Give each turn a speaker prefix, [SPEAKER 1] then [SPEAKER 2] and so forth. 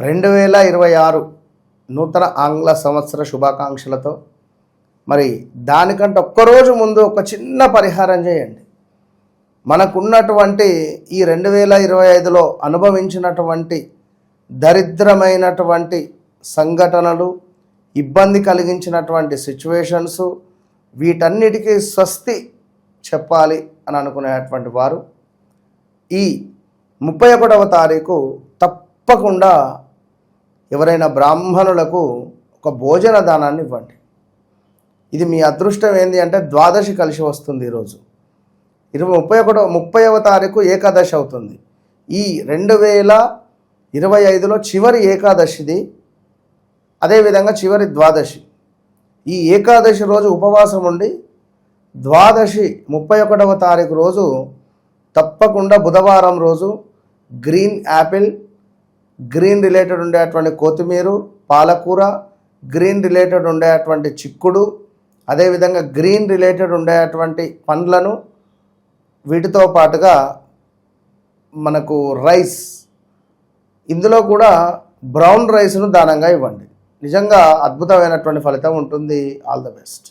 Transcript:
[SPEAKER 1] 2026 నూతన ఆంగ్ల సంవత్సర శుభాకాంక్షలతో మరి దానికంటే ఒక్కరోజు ముందు ఒక చిన్న పరిహారం చేయండి. మనకున్నటువంటి ఈ 2025లో అనుభవించినటువంటి దరిద్రమైనటువంటి సంఘటనలు, ఇబ్బంది కలిగించినటువంటి సిచ్యువేషన్స్, వీటన్నిటికీ స్వస్తి చెప్పాలి అని అనుకునేటువంటి వారు ఈ 31వ తారీఖు తప్పకుండా ఎవరైనా బ్రాహ్మణులకు ఒక భోజన దానాన్ని ఇవ్వండి. ఇది మీ అదృష్టం ఏంది అంటే ద్వాదశి కలిసి వస్తుంది. ఈరోజు 30వ తారీఖు ఏకాదశి అవుతుంది. ఈ 2025లో చివరి ఏకాదశిది, అదేవిధంగా చివరి ద్వాదశి. ఈ ఏకాదశి రోజు ఉపవాసం ఉండి ద్వాదశి 31వ తారీఖు రోజు తప్పకుండా బుధవారం రోజు గ్రీన్ యాపిల్, గ్రీన్ రిలేటెడ్ ఉండేటువంటి కొత్తిమీర, పాలకూర, గ్రీన్ రిలేటెడ్ ఉండేటువంటి చిక్కుడు, అదేవిధంగా గ్రీన్ రిలేటెడ్ ఉండేటువంటి పండ్లను, వీటితో పాటుగా మనకు రైస్, ఇందులో కూడా బ్రౌన్ రైస్ను దానంగా ఇవ్వండి. నిజంగా అద్భుతమైనటువంటి ఫలితం ఉంటుంది. All the best.